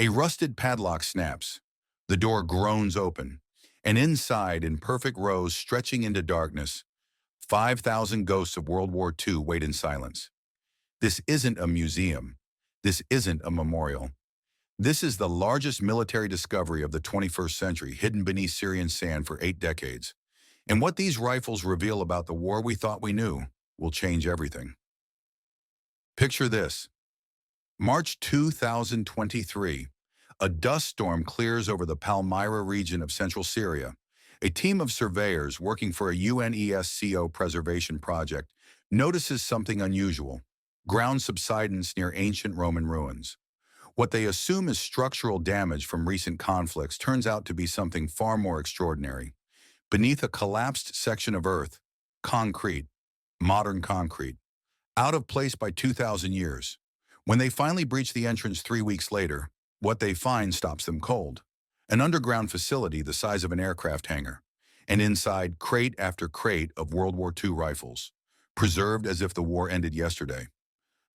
A rusted padlock snaps. The door groans open, and inside, in perfect rows stretching into darkness, 5,000 ghosts of World War II wait in silence. This isn't a museum. This isn't a memorial. This is the largest military discovery of the 21st century, hidden beneath Syrian sand for 8 decades. And what these rifles reveal about the war we thought we knew will change everything. Picture this. March 2023. A dust storm clears over the Palmyra region of central Syria. A team of surveyors working for a UNESCO preservation project notices something unusual: ground subsidence near ancient Roman ruins. What they assume is structural damage from recent conflicts turns out to be something far more extraordinary. Beneath a collapsed section of earth, concrete, modern concrete, out of place by 2,000 years. When they finally breach the entrance 3 weeks later, what they find stops them cold. An underground facility the size of an aircraft hangar, and inside crate after crate of World War II rifles, preserved as if the war ended yesterday.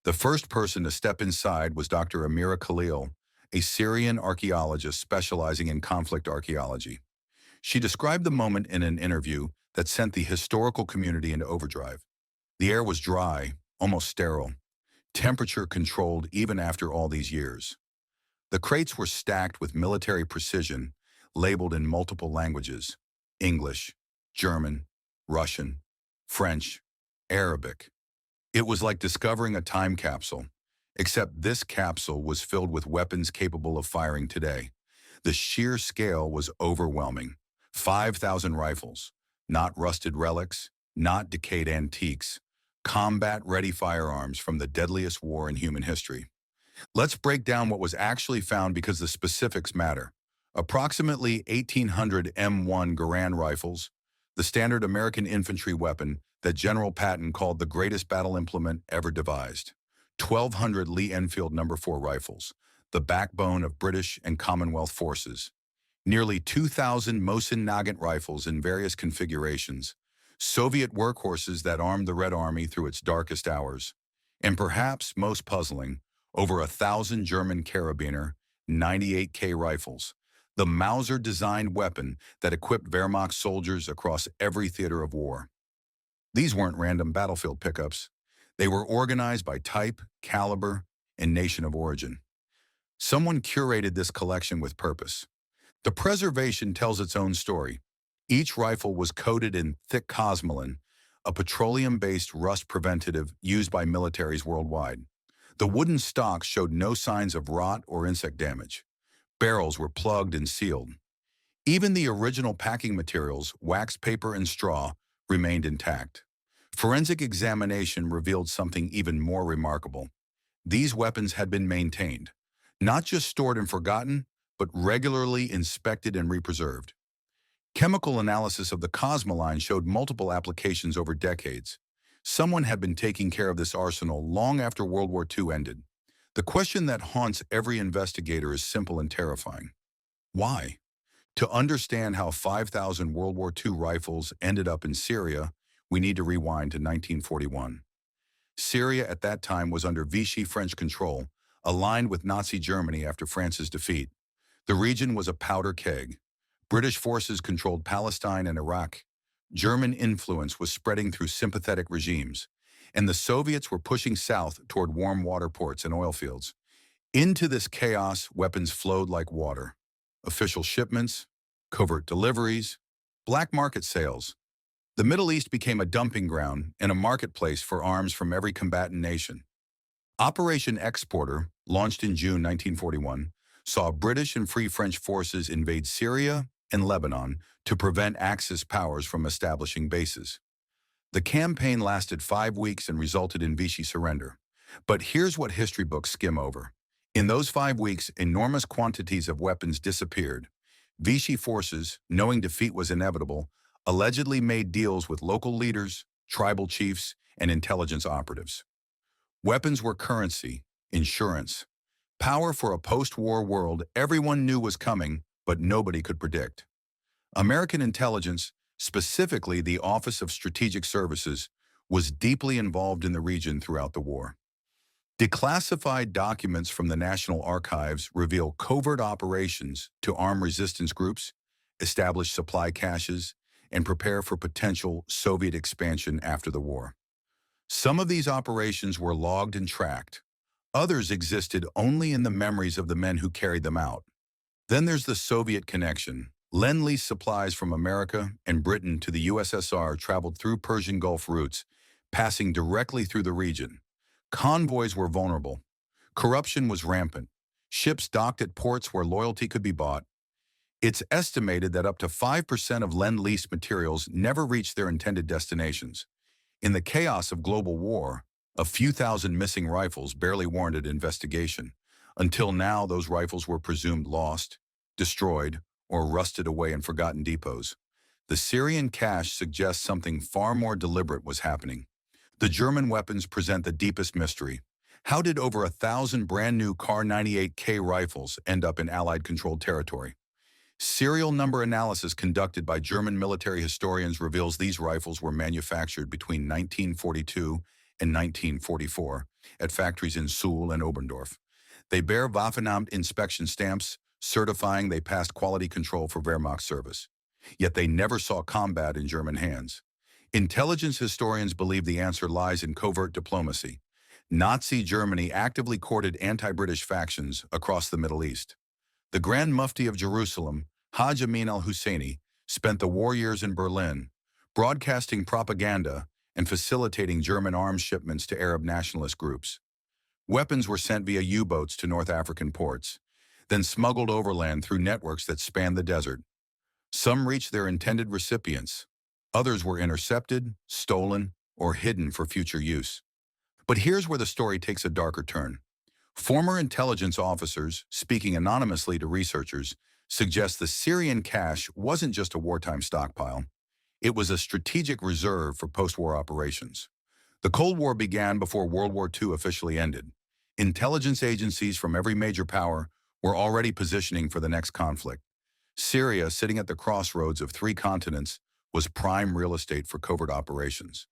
The first person to step inside was Dr. Amira Khalil, a Syrian archaeologist specializing in conflict archaeology. She described the moment in an interview that sent the historical community into overdrive. The air was dry, almost sterile, temperature controlled even after all these years. The crates were stacked with military precision, labeled in multiple languages: English, German, Russian, French, Arabic. It was like discovering a time capsule, except this capsule was filled with weapons capable of firing today. The sheer scale was overwhelming. 5,000 rifles, not rusted relics, not decayed antiques, combat-ready firearms from the deadliest war in human history. Let's break down what was actually found because the specifics matter. Approximately 1,800 M1 Garand rifles, the standard American infantry weapon that General Patton called the greatest battle implement ever devised. 1,200 Lee Enfield No. 4 rifles, the backbone of British and Commonwealth forces. Nearly 2,000 Mosin Nagant rifles in various configurations, Soviet workhorses that armed the Red Army through its darkest hours. And perhaps most puzzling, over 1,000 German Karabiner 98K rifles, the Mauser-designed weapon that equipped Wehrmacht soldiers across every theater of war. These weren't random battlefield pickups. They were organized by type, caliber, and nation of origin. Someone curated this collection with purpose. The preservation tells its own story. Each rifle was coated in thick cosmoline, a petroleum-based rust preventative used by militaries worldwide. The wooden stocks showed no signs of rot or insect damage. Barrels were plugged and sealed. Even the original packing materials, wax paper and straw, remained intact. Forensic examination revealed something even more remarkable. These weapons had been maintained, not just stored and forgotten, but regularly inspected and represerved. Chemical analysis of the cosmoline showed multiple applications over decades. Someone had been taking care of this arsenal long after World War II ended. The question that haunts every investigator is simple and terrifying. Why? To understand how 5,000 World War II rifles ended up in Syria, we need to rewind to 1941. Syria at that time was under Vichy French control, aligned with Nazi Germany after France's defeat. The region was a powder keg. British forces controlled Palestine and Iraq. German influence was spreading through sympathetic regimes, and the Soviets were pushing south toward warm water ports and oil fields. Into this chaos, weapons flowed like water. Official shipments, covert deliveries, black market sales. The Middle East became a dumping ground and a marketplace for arms from every combatant nation. Operation Exporter, launched in June 1941, saw British and Free French forces invade Syria and Lebanon to prevent Axis powers from establishing bases. The campaign lasted 5 weeks and resulted in Vichy surrender. But here's what history books skim over. In those 5 weeks, enormous quantities of weapons disappeared. Vichy forces, knowing defeat was inevitable, allegedly made deals with local leaders, tribal chiefs, and intelligence operatives. Weapons were currency, insurance, power for a post-war world everyone knew was coming, but nobody could predict. American intelligence, specifically the Office of Strategic Services, was deeply involved in the region throughout the war. Declassified documents from the National Archives reveal covert operations to arm resistance groups, establish supply caches, and prepare for potential Soviet expansion after the war. Some of these operations were logged and tracked. Others existed only in the memories of the men who carried them out. Then there's the Soviet connection. Lend-Lease supplies from America and Britain to the USSR traveled through Persian Gulf routes, passing directly through the region. Convoys were vulnerable. Corruption was rampant. Ships docked at ports where loyalty could be bought. It's estimated that up to 5% of Lend-Lease materials never reached their intended destinations. In the chaos of global war, a few thousand missing rifles barely warranted investigation. Until now, those rifles were presumed lost, destroyed, or rusted away in forgotten depots. The Syrian cache suggests something far more deliberate was happening. The German weapons present the deepest mystery. How did over 1,000 brand-new Kar 98K rifles end up in Allied-controlled territory? Serial number analysis conducted by German military historians reveals these rifles were manufactured between 1942 and 1944 at factories in Suhl and Oberndorf. They bear Waffenamt inspection stamps, certifying they passed quality control for Wehrmacht service. Yet they never saw combat in German hands. Intelligence historians believe the answer lies in covert diplomacy. Nazi Germany actively courted anti-British factions across the Middle East. The Grand Mufti of Jerusalem, Hajj Amin al-Husseini, spent the war years in Berlin, broadcasting propaganda and facilitating German arms shipments to Arab nationalist groups. Weapons were sent via U-boats to North African ports, then smuggled overland through networks that spanned the desert. Some reached their intended recipients. Others were intercepted, stolen, or hidden for future use. But here's where the story takes a darker turn. Former intelligence officers, speaking anonymously to researchers, suggest the Syrian cache wasn't just a wartime stockpile. It was a strategic reserve for post-war operations. The Cold War began before World War II officially ended. Intelligence agencies from every major power were already positioning for the next conflict. Syria, sitting at the crossroads of three continents, was prime real estate for covert operations.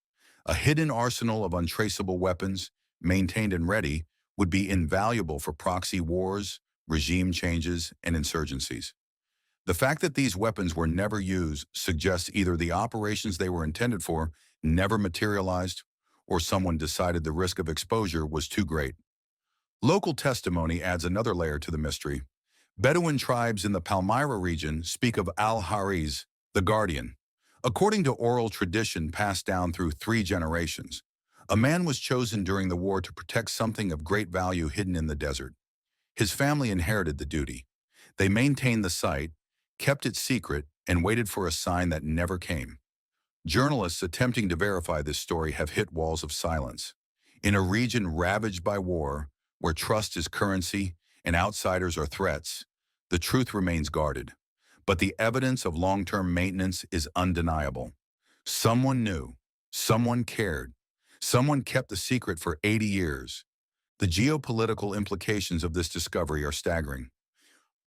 A hidden arsenal of untraceable weapons, maintained and ready, would be invaluable for proxy wars, regime changes, and insurgencies. The fact that these weapons were never used suggests either the operations they were intended for never materialized, or someone decided the risk of exposure was too great. Local testimony adds another layer to the mystery. Bedouin tribes in the Palmyra region speak of Al-Hariz, the guardian. According to oral tradition passed down through 3 generations, a man was chosen during the war to protect something of great value hidden in the desert. His family inherited the duty. They maintained the site, kept it secret, and waited for a sign that never came. Journalists attempting to verify this story have hit walls of silence. In a region ravaged by war, where trust is currency and outsiders are threats, the truth remains guarded. But the evidence of long-term maintenance is undeniable. Someone knew, someone cared, someone kept the secret for 80 years. The geopolitical implications of this discovery are staggering.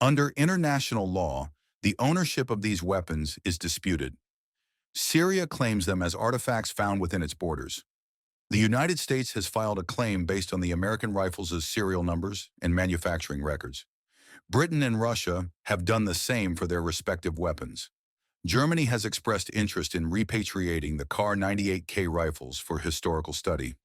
Under international law, the ownership of these weapons is disputed. Syria claims them as artifacts found within its borders. The United States has filed a claim based on the American rifles' serial numbers and manufacturing records. Britain and Russia have done the same for their respective weapons. Germany has expressed interest in repatriating the Kar 98K rifles for historical study.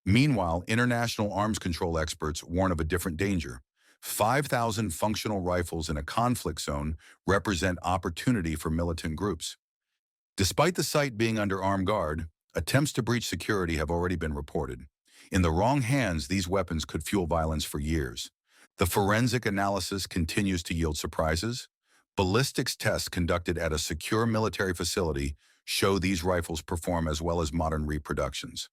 Meanwhile, international arms control experts warn of a different danger. 5,000 functional rifles in a conflict zone represent opportunity for militant groups. Despite the site being under armed guard, attempts to breach security have already been reported. In the wrong hands, these weapons could fuel violence for years. The forensic analysis continues to yield surprises. Ballistics tests conducted at a secure military facility show these rifles perform as well as modern reproductions.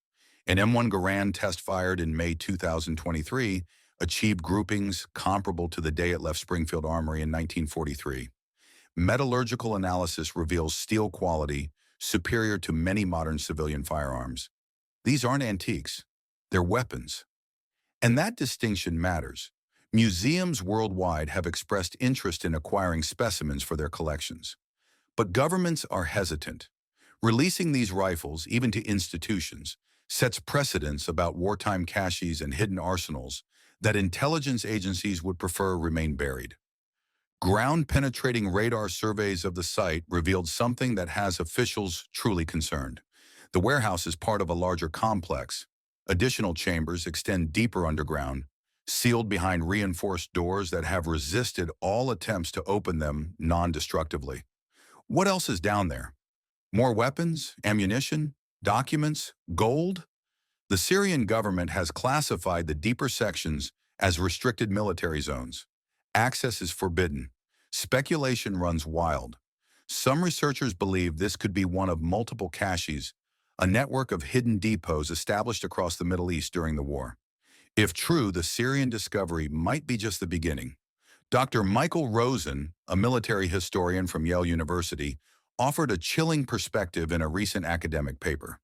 An M1 Garand test fired in May 2023 achieved groupings comparable to the day it left Springfield Armory in 1943. Metallurgical analysis reveals steel quality superior to many modern civilian firearms. These aren't antiques, they're weapons. And that distinction matters. Museums worldwide have expressed interest in acquiring specimens for their collections. But governments are hesitant. Releasing these rifles, even to institutions, sets precedents about wartime caches and hidden arsenals that intelligence agencies would prefer remain buried. Ground-penetrating radar surveys of the site revealed something that has officials truly concerned. The warehouse is part of a larger complex. Additional chambers extend deeper underground, sealed behind reinforced doors that have resisted all attempts to open them non-destructively. What else is down there? More weapons, ammunition, documents, gold? The Syrian government has classified the deeper sections as restricted military zones. Access is forbidden. Speculation runs wild. Some researchers believe this could be one of multiple caches, a network of hidden depots established across the Middle East during the war. If true, the Syrian discovery might be just the beginning. Dr. Michael Rosen, a military historian from Yale University, offered a chilling perspective in a recent academic paper.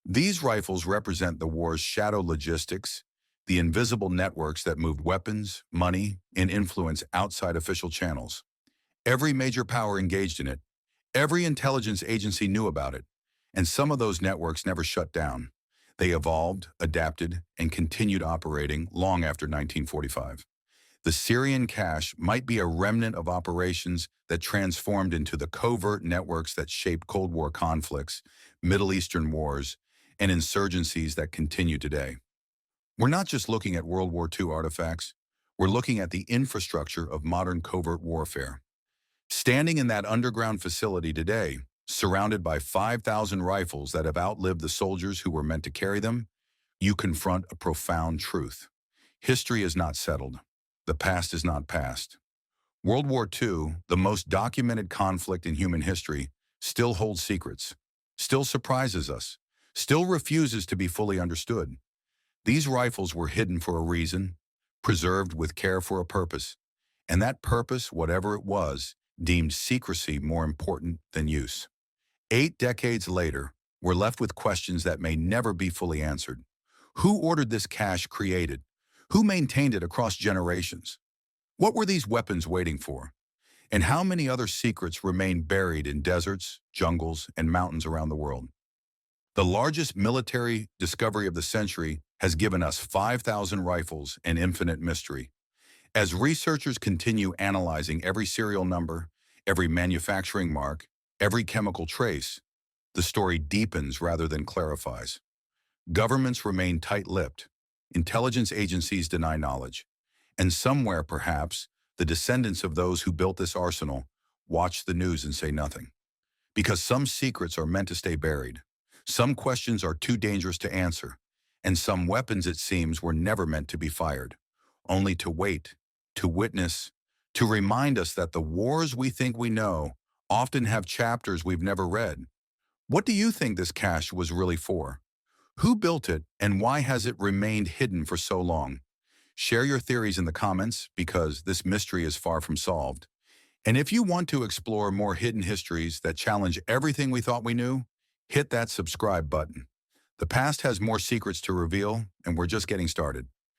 These rifles represent the war's shadow logistics, the invisible networks that moved weapons, money, and influence outside official channels. Every major power engaged in it. Every intelligence agency knew about it. And some of those networks never shut down. They evolved, adapted, and continued operating long after 1945. The Syrian cache might be a remnant of operations that transformed into the covert networks that shaped Cold War conflicts, Middle Eastern wars, and insurgencies that continue today. We're not just looking at World War II artifacts, we're looking at the infrastructure of modern covert warfare. Standing in that underground facility today, surrounded by 5,000 rifles that have outlived the soldiers who were meant to carry them, you confront a profound truth. History is not settled. The past is not past. World War II, the most documented conflict in human history, still holds secrets, still surprises us, still refuses to be fully understood. These rifles were hidden for a reason, preserved with care for a purpose, and that purpose, whatever it was, deemed secrecy more important than use. 8 decades later, we're left with questions that may never be fully answered. Who ordered this cache created? Who maintained it across generations? What were these weapons waiting for? And how many other secrets remain buried in deserts, jungles, and mountains around the world? The largest military discovery of the century has given us 5,000 rifles and infinite mystery. As researchers continue analyzing every serial number, every manufacturing mark, every chemical trace, the story deepens rather than clarifies. Governments remain tight-lipped. Intelligence agencies deny knowledge. And somewhere, perhaps, the descendants of those who built this arsenal watch the news and say nothing. Because some secrets are meant to stay buried. Some questions are too dangerous to answer. And some weapons, it seems, were never meant to be fired. Only to wait, to witness, to remind us that the wars we think we know often have chapters we've never read. What do you think this cache was really for? Who built it, and why has it remained hidden for so long? Share your theories in the comments, because this mystery is far from solved. And if you want to explore more hidden histories that challenge everything we thought we knew, hit that subscribe button. The past has more secrets to reveal, and we're just getting started.